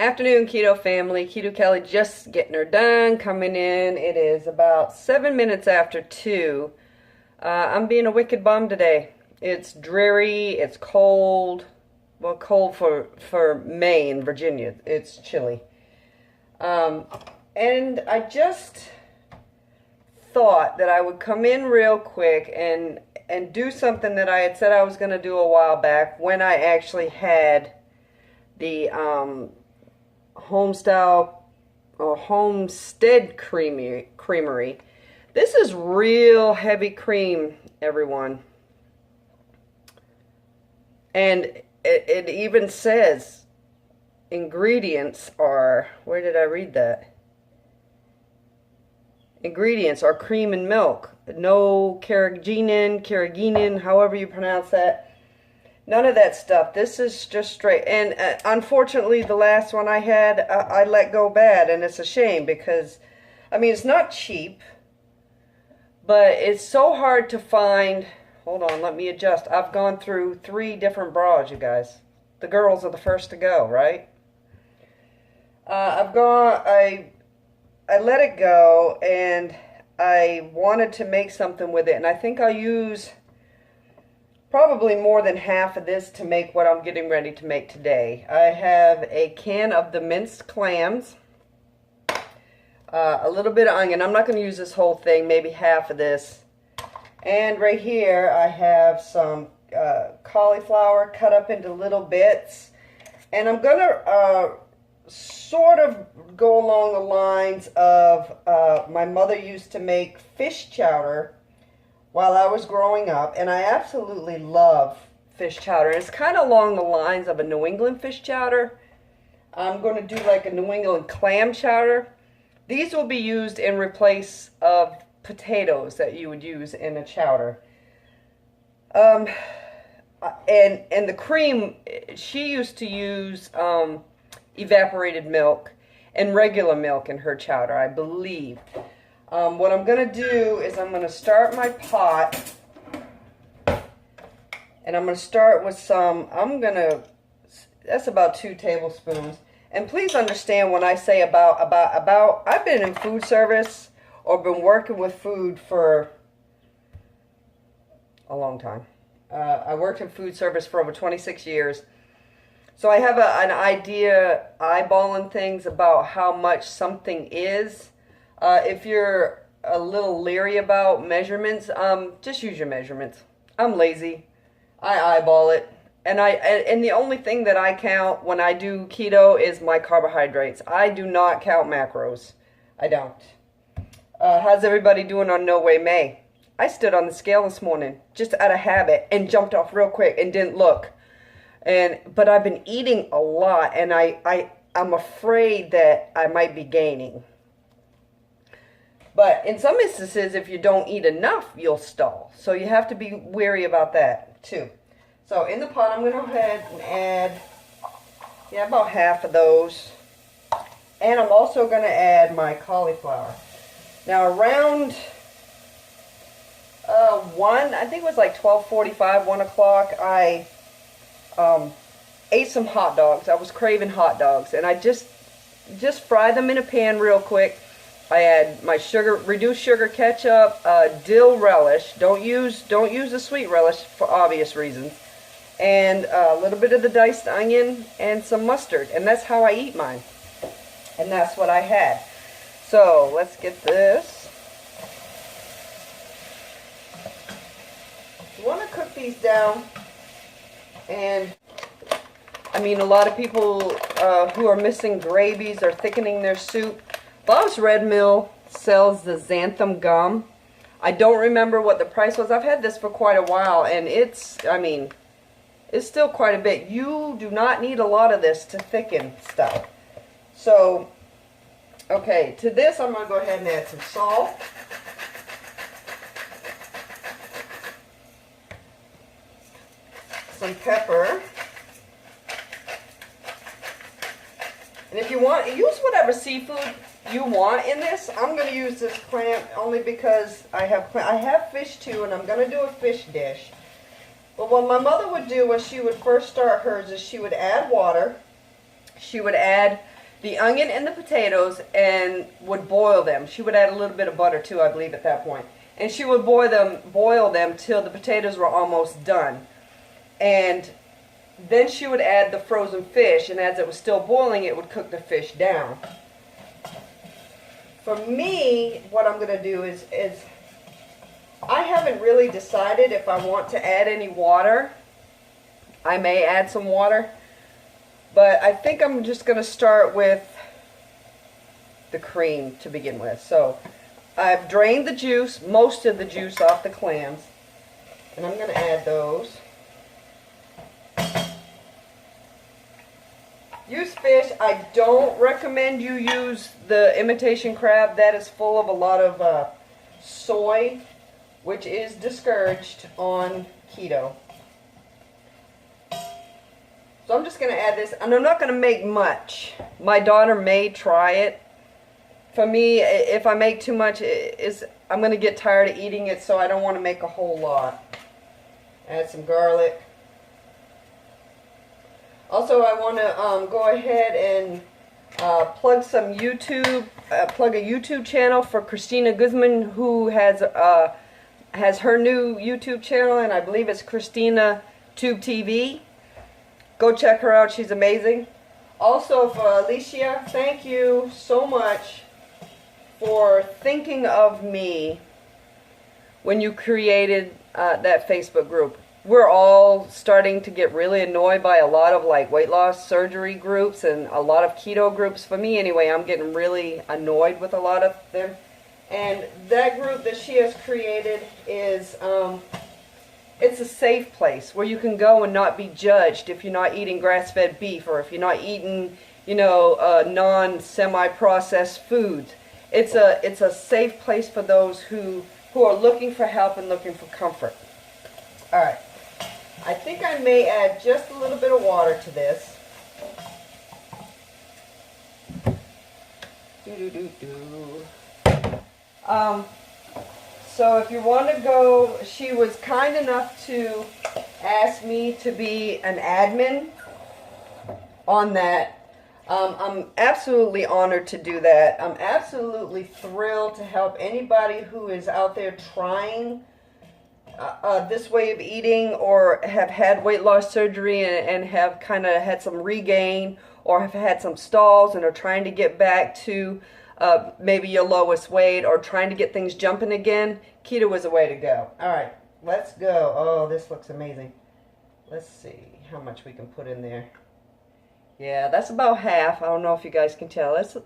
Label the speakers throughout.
Speaker 1: Afternoon, Keto family. Keto Kelly just getting her done, coming in. It is about 7 minutes after 2. I'm being a wicked bum today. It's dreary, it's cold. Well, cold for Maine, Virginia. It's chilly. And I just thought that I would come in real quick and do something that I had said I was going to do a while back when I actually had the Homestead Creamery. This is real heavy cream, everyone. And it even says ingredients are, where did I read that? Ingredients are cream and milk. No carrageenan, however you pronounce that. None of that stuff. This is just straight. And unfortunately, the last one I had, I let go bad. And it's a shame because, I mean, it's not cheap. But it's so hard to find. Hold on, let me adjust. I've gone through 3 different bras, you guys. The girls are the first to go, right? I let it go. And I wanted to make something with it. And I think I'll use probably more than half of this to make what I'm getting ready to make today. I have a can of the minced clams, a little bit of onion. I'm not going to use this whole thing, maybe half of this. And right here I have some cauliflower cut up into little bits. And I'm going to sort of go along the lines of my mother used to make fish chowder while I was growing up, and I absolutely love fish chowder. It's kind of along the lines of a New England fish chowder. I'm going to do like a New England clam chowder. These will be used in replace of potatoes that you would use in a chowder. And the cream, she used to use evaporated milk and regular milk in her chowder, I believe. What I'm going to do is I'm going to start my pot, and I'm going to start with some, that's about 2 tablespoons. And please understand when I say about, I've been in food service or been working with food for a long time. I worked in food service for over 26 years. So I have an idea, eyeballing things about how much something is. If you're a little leery about measurements, just use your measurements. I'm lazy. I eyeball it. And the only thing that I count when I do keto is my carbohydrates. I do not count macros. I don't. How's everybody doing on No Way May? I stood on the scale this morning just out of habit and jumped off real quick and didn't look. But I've been eating a lot, and I'm afraid that I might be gaining. But in some instances, if you don't eat enough, you'll stall. So you have to be wary about that, too. So in the pot, I'm going to go ahead and add, about half of those. And I'm also going to add my cauliflower. Now around 1, I think it was like 12:45, 1 o'clock, I ate some hot dogs. I was craving hot dogs. And I just fried them in a pan real quick. I add my reduced sugar ketchup, dill relish. Don't use the sweet relish for obvious reasons. And a little bit of the diced onion and some mustard. And that's how I eat mine. And that's what I had. So let's get this. You want to cook these down. And I mean, a lot of people who are missing gravies or thickening their soup. Bob's Red Mill sells the xanthan gum. I don't remember what the price was. I've had this for quite a while, and it's still quite a bit. You do not need a lot of this to thicken stuff. So, okay, to this I'm going to go ahead and add some salt. Some pepper. And if you want, use whatever seafood you want in this. I'm going to use this clam only because I have fish too, and I'm going to do a fish dish. But what my mother would do when she would first start hers is she would add water. She would add the onion and the potatoes and would boil them. She would add a little bit of butter too, I believe, at that point. And she would boil them till the potatoes were almost done. And then she would add the frozen fish, and as it was still boiling, it would cook the fish down. For me, what I'm going to do is I haven't really decided if I want to add any water. I may add some water, but I think I'm just going to start with the cream to begin with. So I've drained the juice, most of the juice off the clams, and I'm going to add those. Use fish. I don't recommend you use the imitation crab. That is full of a lot of soy, which is discouraged on keto. So I'm just going to add this, and I'm not going to make much. My daughter may try it. For me, if I make too much, I'm going to get tired of eating it, so I don't want to make a whole lot. Add some garlic. Also, I want to go ahead and plug a YouTube channel for Christina Guzman, who has her new YouTube channel, and I believe it's Christina Tube TV. Go check her out. She's amazing. Also, for Alicia, thank you so much for thinking of me when you created that Facebook group. We're all starting to get really annoyed by a lot of like weight loss surgery groups and a lot of keto groups. For me anyway, I'm getting really annoyed with a lot of them. And that group that she has created is, it's a safe place where you can go and not be judged if you're not eating grass-fed beef or if you're not eating, you know, non-semi-processed foods. It's a safe place for those who are looking for help and looking for comfort. All right. I think I may add just a little bit of water to this. So if you want to go, she was kind enough to ask me to be an admin on that. I'm absolutely honored to do that. I'm absolutely thrilled to help anybody who is out there trying this way of eating or have had weight loss surgery and have kind of had some regain or have had some stalls and are trying to get back to maybe your lowest weight or trying to get things jumping again. Keto is a way to go. All right, let's go. Oh, this looks amazing. Let's see how much we can put in there. Yeah, that's about half. I don't know if you guys can tell. That's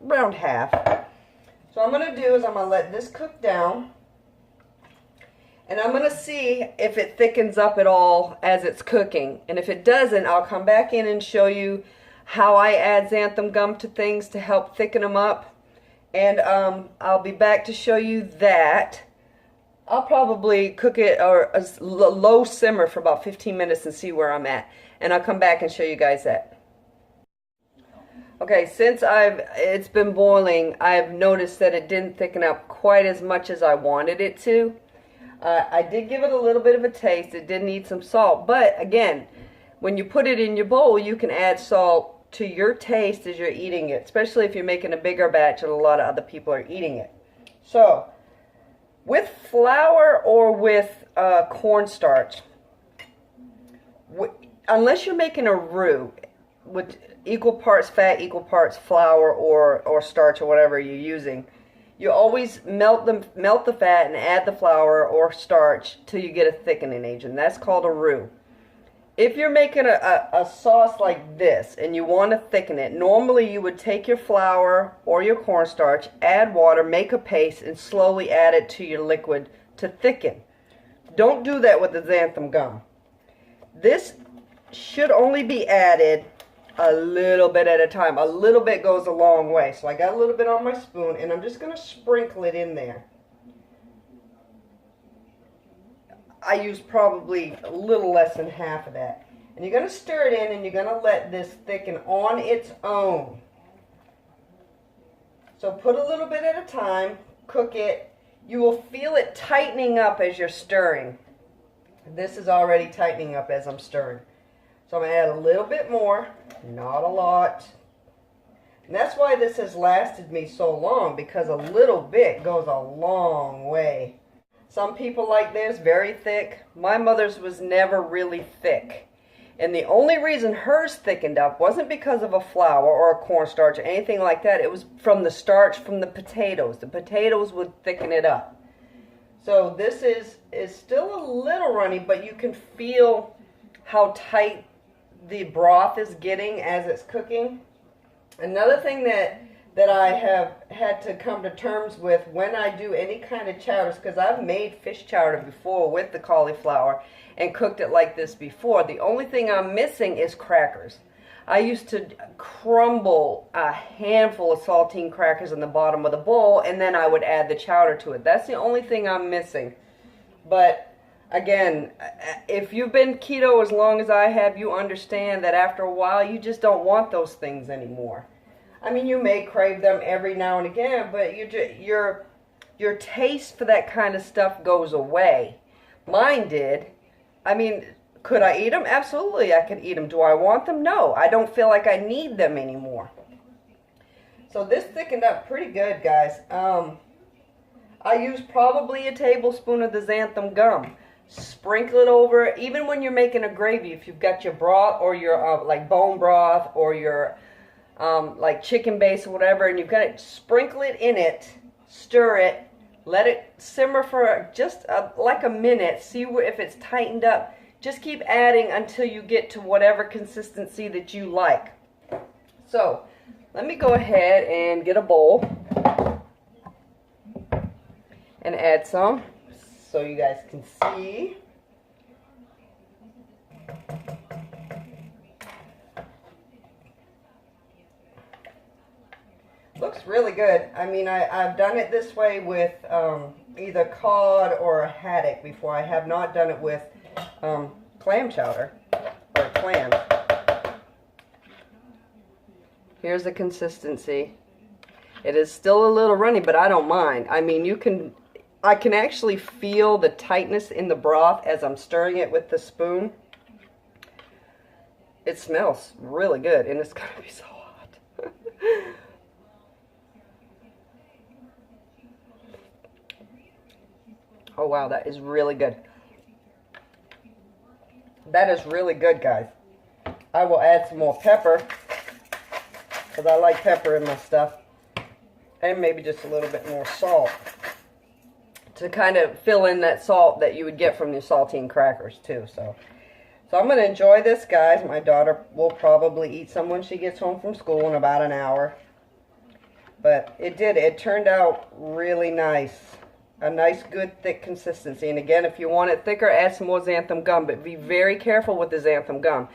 Speaker 1: around half. So what I'm going to do is I'm going to let this cook down. And I'm going to see if it thickens up at all as it's cooking. And if it doesn't, I'll come back in and show you how I add xanthan gum to things to help thicken them up. And I'll be back to show you that. I'll probably cook it or a low simmer for about 15 minutes and see where I'm at. And I'll come back and show you guys that. Okay, since it's been boiling, I've noticed that it didn't thicken up quite as much as I wanted it to. I did give it a little bit of a taste. It did need some salt. But again, when you put it in your bowl, you can add salt to your taste as you're eating it, especially if you're making a bigger batch and a lot of other people are eating it. So, with flour or with cornstarch, unless you're making a roux with equal parts fat, equal parts flour or starch or whatever you're using, you always melt the fat and add the flour or starch till you get a thickening agent. That's called a roux. If you're making a sauce like this and you want to thicken it, normally you would take your flour or your cornstarch, add water, make a paste, and slowly add it to your liquid to thicken. Don't do that with the xanthan gum. This should only be added a little bit at a time. A little bit goes a long way. So I got a little bit on my spoon and I'm just going to sprinkle it in there. I use probably a little less than half of that. And you're going to stir it in and you're going to let this thicken on its own. So put a little bit at a time, cook it. You will feel it tightening up as you're stirring. This is already tightening up as I'm stirring. So I'm going to add a little bit more, not a lot. And that's why this has lasted me so long, because a little bit goes a long way. Some people like theirs very thick. My mother's was never really thick. And the only reason hers thickened up wasn't because of a flour or a cornstarch or anything like that. It was from the starch from the potatoes. The potatoes would thicken it up. So this is still a little runny, but you can feel how tight the broth is getting as it's cooking. Another thing that I have had to come to terms with when I do any kind of chowders, because I've made fish chowder before with the cauliflower and cooked it like this before. The only thing I'm missing is crackers. I used to crumble a handful of saltine crackers in the bottom of the bowl, and then I would add the chowder to it. That's the only thing I'm missing. But again, if you've been keto as long as I have, you understand that after a while you just don't want those things anymore. I mean, you may crave them every now and again, but your taste for that kind of stuff goes away. Mine did. I mean, could I eat them? Absolutely, I could eat them. Do I want them? No, I don't feel like I need them anymore. So this thickened up pretty good, guys. I use probably a tablespoon of the xanthan gum. Sprinkle it over, even when you're making a gravy, if you've got your broth or your like bone broth or your like chicken base or whatever, and you've got it, sprinkle it in it, stir it, let it simmer for just like a minute, see if it's tightened up. Just keep adding until you get to whatever consistency that you like. So let me go ahead and get a bowl and add some so you guys can see. Looks really good. I mean, I've done it this way with either cod or a haddock before. I have not done it with clam chowder or clam. Here's the consistency. It is still a little runny, but I don't mind. I mean, I can actually feel the tightness in the broth as I'm stirring it with the spoon. It smells really good, and it's gonna be so hot. Oh wow, that is really good. That is really good, guys. I will add some more pepper, because I like pepper in my stuff. And maybe just a little bit more salt, to kind of fill in that salt that you would get from the saltine crackers too. So I'm going to enjoy this, guys. My daughter will probably eat some when she gets home from school in about an hour. But it turned out really nice. A nice, good, thick consistency. And again, if you want it thicker, add some more xanthan gum. But be very careful with the xanthan gum.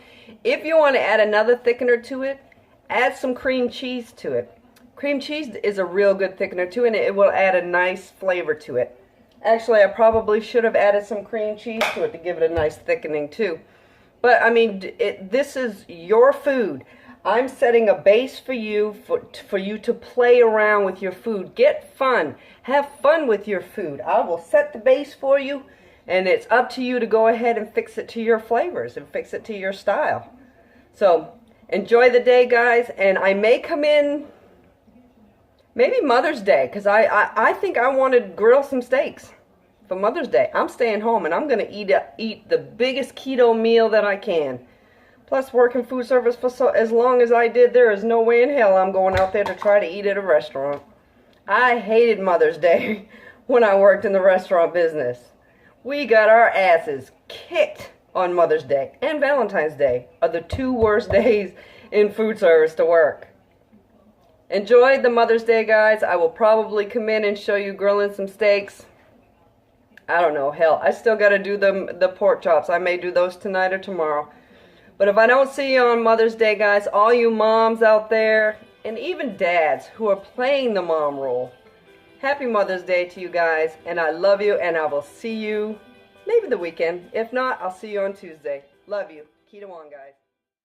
Speaker 1: If you want to add another thickener to it, add some cream cheese to it. Cream cheese is a real good thickener too, and it will add a nice flavor to it. Actually, I probably should have added some cream cheese to it to give it a nice thickening too. But, I mean, this is your food. I'm setting a base for you, for you to play around with your food. Get fun. Have fun with your food. I will set the base for you, and it's up to you to go ahead and fix it to your flavors and fix it to your style. So, enjoy the day, guys, and I may come in maybe Mother's Day, because I think I want to grill some steaks for Mother's Day. I'm staying home, and I'm going to eat the biggest keto meal that I can. Plus, working food service for as long as I did, there is no way in hell I'm going out there to try to eat at a restaurant. I hated Mother's Day when I worked in the restaurant business. We got our asses kicked on Mother's Day, and Valentine's Day are the two worst days in food service to work. Enjoy the Mother's Day, guys. I will probably come in and show you grilling some steaks. I don't know, hell, I still got to do the pork chops. I may do those tonight or tomorrow. But if I don't see you on Mother's Day, guys, all you moms out there, and even dads who are playing the mom role, happy Mother's Day to you guys, and I love you, and I will see you maybe the weekend. If not, I'll see you on Tuesday. Love you. Keto on, guys.